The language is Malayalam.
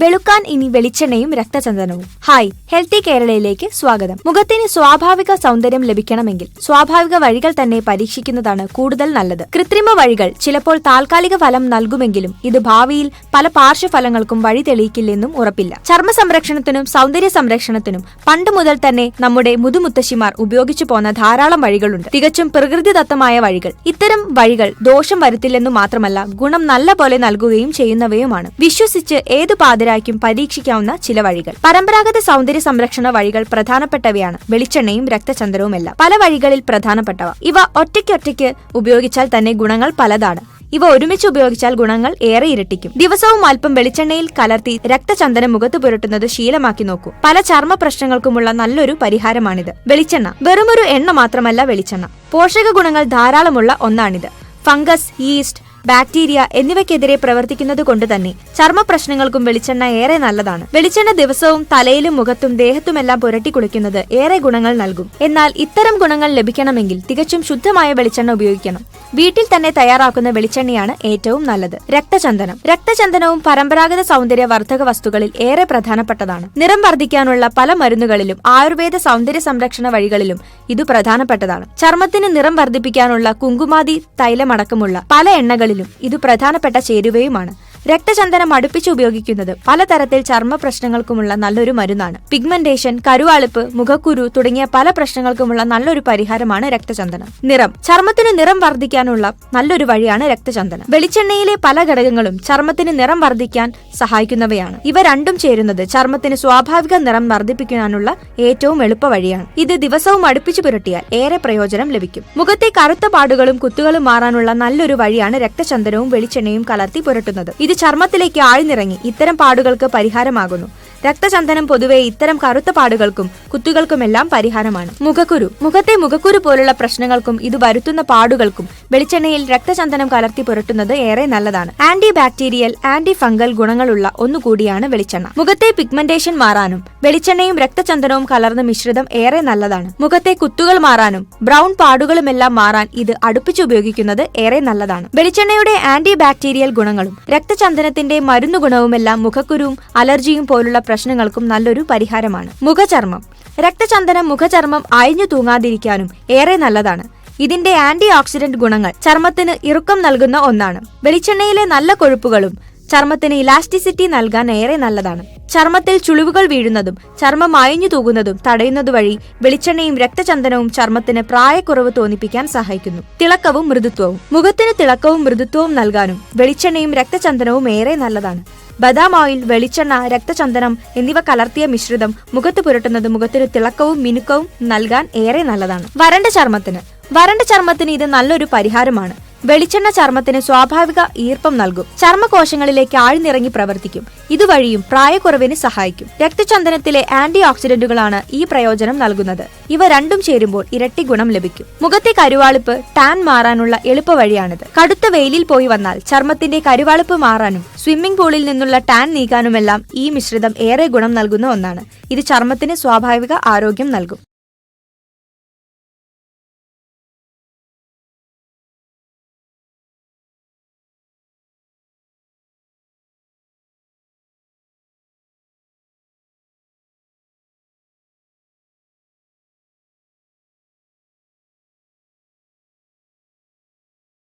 വെളുക്കാൻ ഇനി വെളിച്ചെണ്ണയും രക്തചന്ദനവും. ഹായ്, ഹെൽത്തി കേരളയിലേക്ക് സ്വാഗതം. മുഖത്തിന് സ്വാഭാവിക സൗന്ദര്യം ലഭിക്കണമെങ്കിൽ സ്വാഭാവിക വഴികൾ തന്നെ പരീക്ഷിക്കുന്നതാണ് കൂടുതൽ നല്ലത്. കൃത്രിമ വഴികൾ ചിലപ്പോൾ താൽക്കാലിക ഫലം നൽകുമെങ്കിലും ഇത് ഭാവിയിൽ പല പാർശ്വഫലങ്ങൾക്കും വഴി തെളിയിക്കില്ലെന്നും ഉറപ്പില്ല. ചർമ്മ സംരക്ഷണത്തിനും സൗന്ദര്യ സംരക്ഷണത്തിനും പണ്ട് മുതൽ തന്നെ നമ്മുടെ മുതുമുത്തശ്ശിമാർ ഉപയോഗിച്ചു പോന്ന ധാരാളം വഴികളുണ്ട്, തികച്ചും പ്രകൃതിദത്തമായ വഴികൾ. ഇത്തരം വഴികൾ ദോഷം വരുത്തില്ലെന്നു മാത്രമല്ല ഗുണം നല്ല പോലെ നൽകുകയും ചെയ്യുന്നവയുമാണ്. വിശ്വസിച്ച് ഏതു പാതിരായ്ക്കും പരീക്ഷിക്കാവുന്ന ചില വഴികൾ. പരമ്പരാഗത സൗന്ദര്യ സംരക്ഷണ വഴികൾ പ്രധാനപ്പെട്ടവയാണ് വെളിച്ചെണ്ണയും രക്തചന്ദനവുമെല്ലാം. പല വഴികളിൽ പ്രധാനപ്പെട്ടവ. ഇവ ഒറ്റയ്ക്കൊറ്റയ്ക്ക് ഉപയോഗിച്ചാൽ തന്നെ ഗുണങ്ങൾ പലതാണ്. ഇവ ഒരുമിച്ച് ഉപയോഗിച്ചാൽ ഗുണങ്ങൾ ഏറെ ഇരട്ടിക്കും. ദിവസവും അല്പം വെളിച്ചെണ്ണയിൽ കലർത്തി രക്തചന്ദനം മുഖത്ത് പുരട്ടുന്നത് ശീലമാക്കി നോക്കൂ. പല ചർമ്മ പ്രശ്നങ്ങൾക്കുമുള്ള നല്ലൊരു പരിഹാരമാണിത്. വെളിച്ചെണ്ണ വെറുമൊരു എണ്ണ മാത്രമല്ല വെളിച്ചെണ്ണ. പോഷക ഗുണങ്ങൾ ധാരാളമുള്ള ഒന്നാണിത്. ഫംഗസ്, ഈസ്റ്റ്, ബാക്ടീരിയ എന്നിവയ്ക്കെതിരെ പ്രവർത്തിക്കുന്നത് കൊണ്ട് തന്നെ ചർമ്മ പ്രശ്നങ്ങൾക്കും വെളിച്ചെണ്ണ ഏറെ നല്ലതാണ്. വെളിച്ചെണ്ണ ദിവസവും തലയിലും മുഖത്തും ദേഹത്തുമെല്ലാം പുരട്ടി കുളിക്കുന്നത് ഏറെ ഗുണങ്ങൾ നൽകും. എന്നാൽ ഇത്തരം ഗുണങ്ങൾ ലഭിക്കണമെങ്കിൽ തികച്ചും ശുദ്ധമായ വെളിച്ചെണ്ണ ഉപയോഗിക്കണം. വീട്ടിൽ തന്നെ തയ്യാറാക്കുന്ന വെളിച്ചെണ്ണയാണ് ഏറ്റവും നല്ലത്. രക്തചന്ദനവും പരമ്പരാഗത സൗന്ദര്യ വർദ്ധക വസ്തുക്കളിൽ ഏറെ പ്രധാനപ്പെട്ടതാണ്. നിറം വർദ്ധിക്കാനുള്ള പല മരുന്നുകളിലും ആയുർവേദ സൗന്ദര്യ സംരക്ഷണ വഴികളിലും ഇത് പ്രധാനപ്പെട്ടതാണ്. ചർമ്മത്തിന് നിറം വർദ്ധിപ്പിക്കാനുള്ള കുങ്കുമാതി തൈലമടക്കമുള്ള പല എണ്ണകളിലും ഇത് പ്രധാനപ്പെട്ട ചേരുവയുമാണ്. രക്തചന്ദനം അടുപ്പിച്ച് ഉപയോഗിക്കുന്നത് പലതരത്തിൽ ചർമ്മ പ്രശ്നങ്ങൾക്കുമുള്ള നല്ലൊരു മരുന്നാണ്. പിഗ്മെന്റേഷൻ, കരുവാളിപ്പ്, മുഖക്കുരു തുടങ്ങിയ പല പ്രശ്നങ്ങൾക്കുമുള്ള നല്ലൊരു പരിഹാരമാണ് രക്തചന്ദനം. ചർമ്മത്തിന് നിറം വർദ്ധിക്കാനുള്ള നല്ലൊരു വഴിയാണ് രക്തചന്ദനം. വെളിച്ചെണ്ണയിലെ പല ഘടകങ്ങളും ചർമ്മത്തിന് നിറം വർദ്ധിക്കാൻ സഹായിക്കുന്നവയാണ്. ഇവ രണ്ടും ചേരുന്നത് ചർമ്മത്തിന് സ്വാഭാവിക നിറം വർദ്ധിപ്പിക്കാനുള്ള ഏറ്റവും എളുപ്പ വഴിയാണ്. ഇത് ദിവസവും അടുപ്പിച്ചു പുരട്ടിയാൽ ഏറെ പ്രയോജനം ലഭിക്കും. മുഖത്തെ കറുത്ത പാടുകളും കുത്തുകളും മാറാനുള്ള നല്ലൊരു വഴിയാണ് രക്തചന്ദനവും വെളിച്ചെണ്ണയും കലർത്തി പുരട്ടുന്നത്. ഇത് ചർമ്മത്തിലേക്ക് ആഴ്ന്നിറങ്ങി ഇത്തരം പാടുകൾക്ക് പരിഹാരമാകുന്നു. രക്തചന്ദനം പൊതുവെ ഇത്തരം കറുത്ത പാടുകൾക്കും കുത്തുകൾക്കുമെല്ലാം പരിഹാരമാണ്. മുഖത്തെ മുഖക്കുരു പോലുള്ള പ്രശ്നങ്ങൾക്കും ഇത് വരുത്തുന്ന പാടുകൾക്കും വെളിച്ചെണ്ണയിൽ രക്തചന്ദനം കലർത്തി പുരട്ടുന്നത് ഏറെ നല്ലതാണ്. ആന്റി ബാക്ടീരിയൽ, ആന്റി ഫംഗൽ ഗുണങ്ങളുള്ള ഒന്നുകൂടിയാണ് വെളിച്ചെണ്ണ. മുഖത്തെ പിഗ്മെന്റേഷൻ മാറാനും വെളിച്ചെണ്ണയും രക്തചന്ദനവും കലർന്ന മിശ്രിതം ഏറെ നല്ലതാണ്. മുഖത്തെ കുത്തുകൾ മാറാനും ബ്രൗൺ പാടുകളുമെല്ലാം മാറാൻ ഇത് അടുപ്പിച്ച് ഉപയോഗിക്കുന്നത് ഏറെ നല്ലതാണ്. വെളിച്ചെണ്ണയുടെ ആന്റി ബാക്ടീരിയൽ ഗുണങ്ങളും രക്തചന്ദനത്തിന്റെ മരുന്നു ഗുണവുമെല്ലാം മുഖക്കുരുവും അലർജിയും പോലുള്ള പ്രശ്നങ്ങൾക്കും നല്ലൊരു പരിഹാരമാണ്. മുഖചർമ്മം രക്തചന്ദനം മുഖചർമ്മം അയഞ്ഞു തൂങ്ങാതിരിക്കാനും ഏറെ നല്ലതാണ്. ഇതിന്റെ ആന്റി ഓക്സിഡന്റ് ഗുണങ്ങൾ ചർമ്മത്തിന് ഇറുക്കം നൽകുന്ന ഒന്നാണ്. വെളിച്ചെണ്ണയിലെ നല്ല കൊഴുപ്പുകളും ചർമ്മത്തിന് ഇലാസ്റ്റിസിറ്റി നൽകാൻ ഏറെ നല്ലതാണ്. ചർമ്മത്തിൽ ചുളിവുകൾ വീഴുന്നതും ചർമ്മം അയഞ്ഞു തൂകുന്നതും തടയുന്നതുവഴി വെളിച്ചെണ്ണയും രക്തചന്ദനവും ചർമ്മത്തിന് പ്രായക്കുറവ് തോന്നിപ്പിക്കാൻ സഹായിക്കുന്നു. തിളക്കവും മൃദുത്വവും മുഖത്തിന് തിളക്കവും മൃദുത്വവും നൽകാനും വെളിച്ചെണ്ണയും രക്തചന്ദനവും ഏറെ നല്ലതാണ്. ബദാം ഓയിൽ, വെളിച്ചെണ്ണ, രക്തചന്ദനം എന്നിവ കലർത്തിയ മിശ്രിതം മുഖത്ത് പുരട്ടുന്നത് മുഖത്തിന് തിളക്കവും മിനുക്കവും നൽകാൻ ഏറെ നല്ലതാണ്. വരണ്ട ചർമ്മത്തിന് ഇത് നല്ലൊരു പരിഹാരമാണ്. വെളിച്ചെണ്ണ ചർമ്മത്തിന് സ്വാഭാവിക ഈർപ്പം നൽകും. ചർമ്മകോശങ്ങളിലേക്ക് ആഴ്ന്നിറങ്ങി പ്രവർത്തിക്കും. ഇതുവഴിയും പ്രായക്കുറവിന് സഹായിക്കും. രക്തചന്ദനത്തിലെ ആന്റി ഓക്സിഡന്റുകളാണ് ഈ പ്രയോജനം നൽകുന്നത്. ഇവ രണ്ടും ചേരുമ്പോൾ ഇരട്ടി ഗുണം ലഭിക്കും. മുഖത്തെ കരുവാളിപ്പ്, ടാൻ മാറാനുള്ള എളുപ്പ വഴിയാണിത്. കടുത്ത വെയിലിൽ പോയി വന്നാൽ ചർമ്മത്തിന്റെ കരുവാളിപ്പ് മാറാനും സ്വിമ്മിംഗ് പൂളിൽ നിന്നുള്ള ടാൻ നീക്കാനുമെല്ലാം ഈ മിശ്രിതം ഏറെ ഗുണം നൽകുന്ന ഒന്നാണ്. ഇത് ചർമ്മത്തിന് സ്വാഭാവിക ആരോഗ്യം നൽകും.